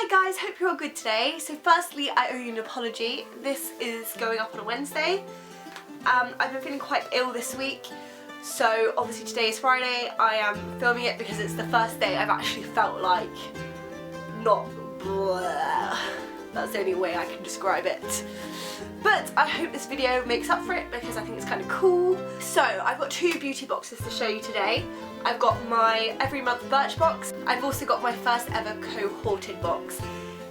Hi guys, hope you're all good today. So firstly, I owe you an apology. This is going up on a Wednesday. I've been feeling quite ill this week, so obviously today is Friday. I am filming it because it's the first day I've actually felt like not blah. That's the only way I can describe it. But I hope this video makes up for it because I think it's kind of cool. So I've got two beauty boxes to show you today. I've got my every month Birchbox. I've also got my first ever Cohorted box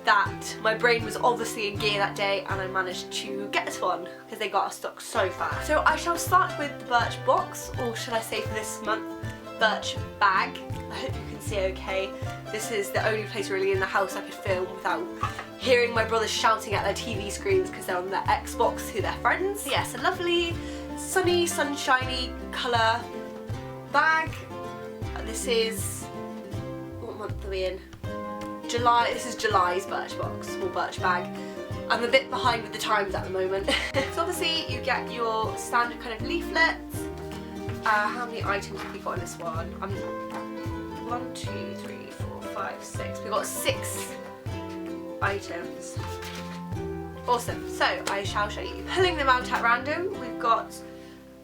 that my brain was obviously in gear that day and I managed to get one because they got our stock so fast. So I shall start with the Birchbox, or should I say for this month, Birch bag. I hope you can see okay. This is the only place really in the house I could film without hearing my brothers shouting at their TV screens because they're on their Xbox to their friends. Yes, a lovely sunny, sunshiny colour bag. This is, what month are we in? July. This is July's Birchbox, or Birch bag. I'm a bit behind with the times at the moment. So obviously you get your standard kind of leaflets. How many items have we got in this one? 1, 2, 3, 4, 5, 6. We've got 6 items. Awesome. So I shall show you. Pulling them out at random, we've got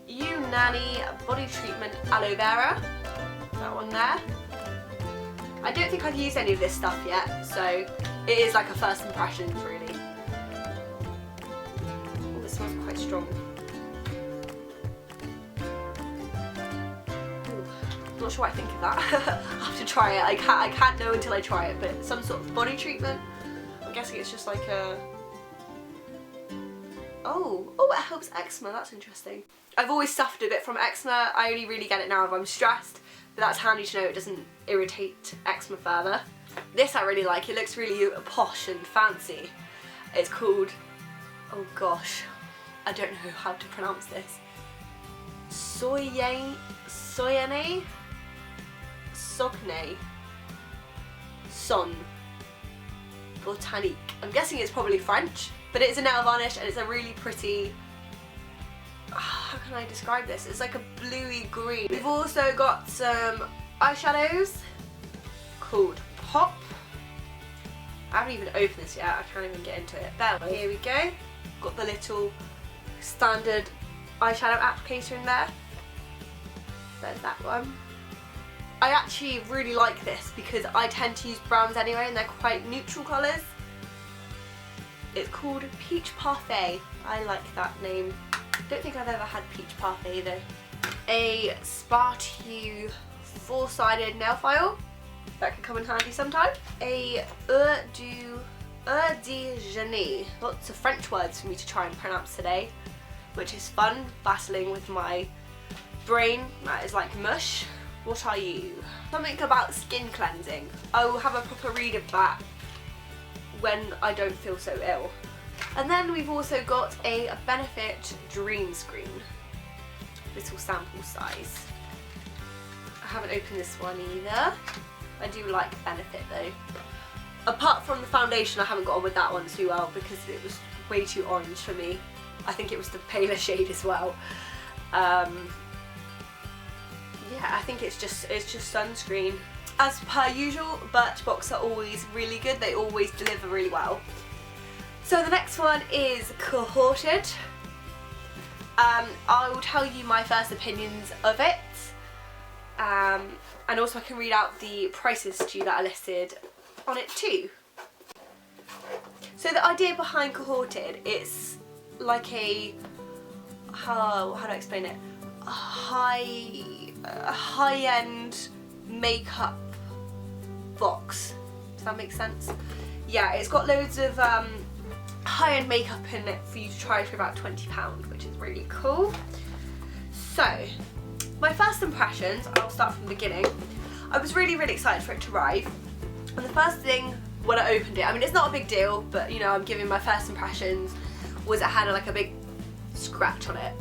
Nanny body treatment aloe vera. That one there. I don't think I've used any of this stuff yet, so it is like a first impressions really. Oh, this smells quite strong. Not sure what I think of that. I have to try it. I can't know until I try it, but some sort of body treatment. I'm guessing it's just like a... Oh, it helps eczema. That's interesting. I've always suffered a bit from eczema. I only really get it now if I'm stressed, but that's handy to know it doesn't irritate eczema further. This I really like. It looks really posh and fancy. It's called, oh gosh, I don't know how to pronounce this. Sogne, Son Botanique. I'm guessing it's probably French, but it is a nail varnish and it's a really pretty, how can I describe this? It's like a bluey green. We've also got some eyeshadows called Pop. I haven't even opened this yet, I can't even get into it. Here we go. Got the little standard eyeshadow applicator in there. There's that one. I actually really like this because I tend to use browns anyway and they're quite neutral colours. It's called Peach Parfait. I like that name. Don't think I've ever had Peach Parfait though. A Spartu 4-sided nail file. That could come in handy sometime. A Eau de Genie. Lots of French words for me to try and pronounce today, which is fun, battling with my brain that is like mush. What are you? Something about skin cleansing. I will have a proper read of that when I don't feel so ill. And then we've also got a Benefit Dream Screen. Little sample size. I haven't opened this one either. I do like Benefit though. Apart from the foundation, I haven't got on with that one too well because it was way too orange for me. I think it was the paler shade as well. Yeah, I think it's just sunscreen. As per usual, Birchbox are always really good. They always deliver really well. So the next one is Cohorted. I will tell you my first opinions of it. And also I can read out the prices to you that are listed on it too. So the idea behind Cohorted, it's like a, how do I explain it? A high-end makeup box. Does that make sense? Yeah, it's got loads of high-end makeup in it for you to try for about £20, which is really cool. So, my first impressions, I'll start from the beginning. I was really excited for it to arrive. And the first thing when I opened it, I mean it's not a big deal, but you know, I'm giving my first impressions, was it had like a big scratch on it.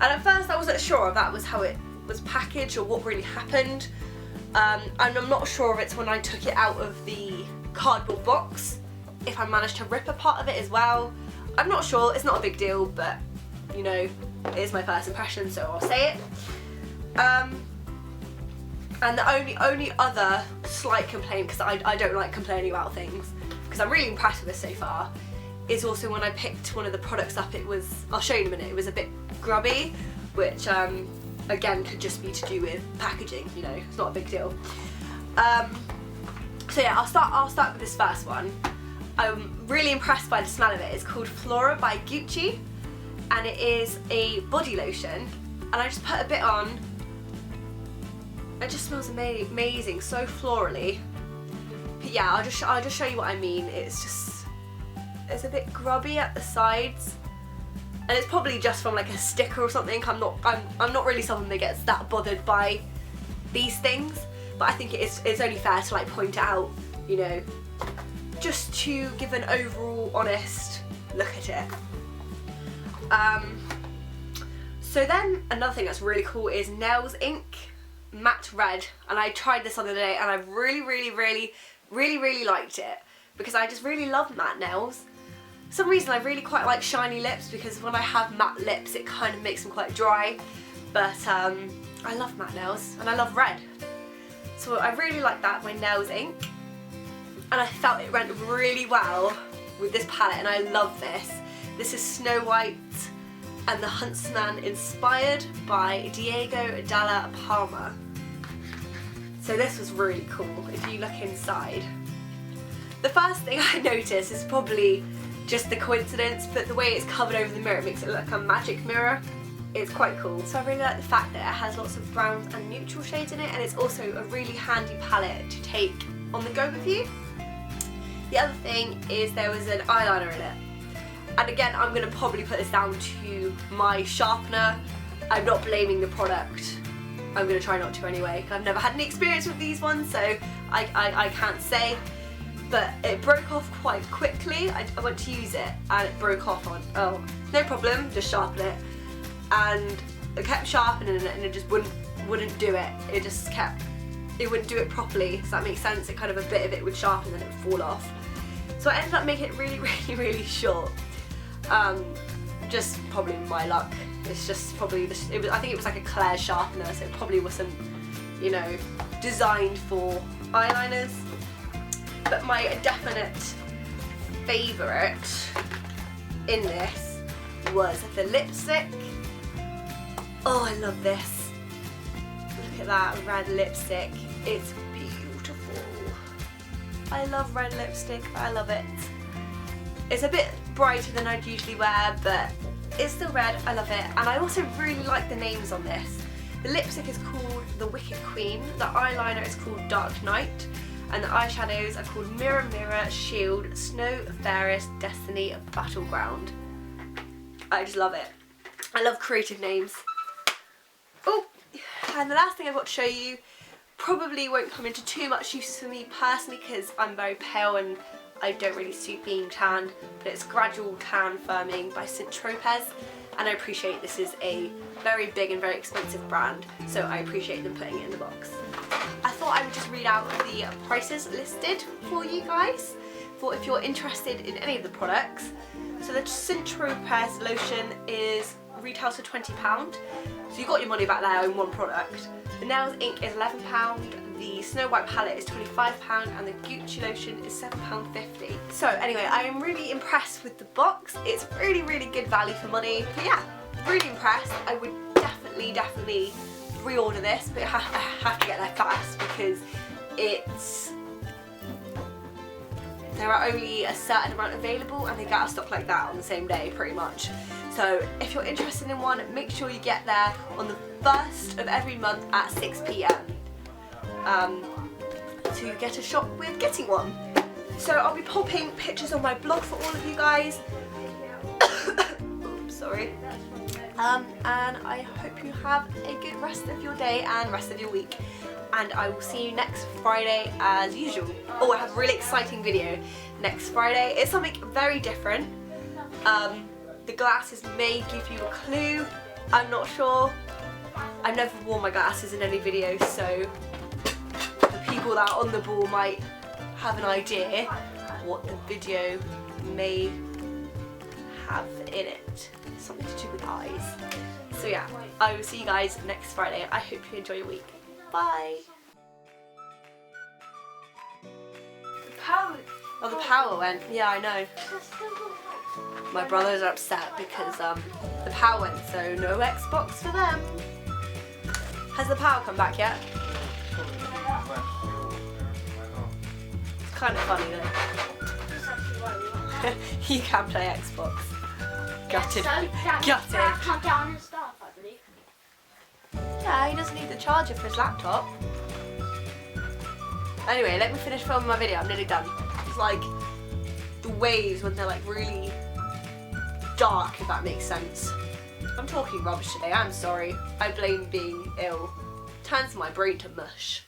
And at first I wasn't sure if that was how it was packaged or what really happened. And I'm not sure if it's when I took it out of the cardboard box, if I managed to rip a part of it as well. I'm not sure, it's not a big deal, but you know, it is my first impression, so I'll say it. And the only other slight complaint, because I don't like complaining about things, because I'm really impressed with this so far, is also when I picked one of the products up, it was, I'll show you in a minute, it was a bit grubby, which again could just be to do with packaging, you know, it's not a big deal. So yeah, I'll start with this first one. I'm really impressed by the smell of it. It's called Flora by Gucci, and it is a body lotion, and I just put a bit on. It just smells amazing, so florally. But yeah, I'll just show you what I mean. It's a bit grubby at the sides, and it's probably just from like a sticker or something. I'm not really someone that gets that bothered by these things, but I think it's only fair to like point it out, you know, just to give an overall honest look at it. So then another thing that's really cool is Nails Ink Matte Red, and I tried this the other day and I really liked it, because I just really love matte nails. For some reason I really quite like shiny lips, because when I have matte lips it kind of makes them quite dry, but I love matte nails and I love red. So I really like that, my Nails Ink, and I felt it went really well with this palette, and I love this. This is Snow White and the Huntsman, inspired by Diego Dalla Palma. So this was really cool if you look inside. The first thing I noticed is probably just the coincidence, but the way it's covered over the mirror makes it look like a magic mirror. It's quite cool. So I really like the fact that it has lots of browns and neutral shades in it, and it's also a really handy palette to take on the go with you. The other thing is there was an eyeliner in it. And again, I'm going to probably put this down to my sharpener. I'm not blaming the product. I'm going to try not to anyway. I've never had any experience with these ones, so I can't say. But it broke off quite quickly. I went to use it and it broke off on, oh, no problem, just sharpen it. And I kept sharpening it and it just wouldn't do it. It wouldn't do it properly. Does that make sense? It kind of, a bit of it would sharpen and then it would fall off. So I ended up making it really short. Just probably my luck. It's just probably, I think it was like a Claire sharpener, so it probably wasn't, you know, designed for eyeliners. But my definite favourite in this was the lipstick. Oh, I love this. Look at that red lipstick. It's beautiful. I love red lipstick. I love it. It's a bit brighter than I'd usually wear, but it's still red. I love it. And I also really like the names on this. The lipstick is called The Wicked Queen. The eyeliner is called Dark Knight. And the eyeshadows are called Mirror Mirror, Shield, Snow Fairest, Destiny, Battleground. I just love it. I love creative names. Oh, and the last thing I've got to show you probably won't come into too much use for me personally, because I'm very pale and I don't really suit being tanned, but it's Gradual Tan Firming by Saint Tropez, and I appreciate this is a very big and very expensive brand, so I appreciate them putting it in the box. I thought I would just read out the prices listed for you guys, for if you're interested in any of the products. So the Saint Tropez lotion is retails for £20, so you got your money back there in one product. The Nails Ink is £11, the Snow White palette is £25, and the Gucci lotion is £7.50. So anyway, I am really impressed with the box. It's really good value for money. But yeah, really impressed. I would definitely reorder this, but I have to get there fast, because there are only a certain amount available and they get out of stock like that on the same day pretty much. So if you're interested in one, make sure you get there on the 1st of every month at 6 PM to get a shot with getting one. So I'll be popping pictures on my blog for all of you guys. Oops, sorry. And I hope you have a good rest of your day and rest of your week. And I will see you next Friday as usual. Oh, I have a really exciting video next Friday. It's something very different. The glasses may give you a clue. I'm not sure. I've never worn my glasses in any video, so the people that are on the ball might have an idea what the video may have in it. Something to do with eyes. So yeah, I will see you guys next Friday. I hope you enjoy your week. Bye! power. Oh, the power went. Yeah, I know. My brothers are upset because the power went, so no Xbox for them. Has the power come back yet? It's kind of funny though. You can play Xbox. Gutted. Gutted. Down and stuff, I believe. Yeah, he doesn't need the charger for his laptop. Anyway, let me finish filming my video. I'm nearly done. It's like the waves when they're like really dark, if that makes sense. I'm talking rubbish today. I'm sorry. I blame being ill. Turns my brain to mush.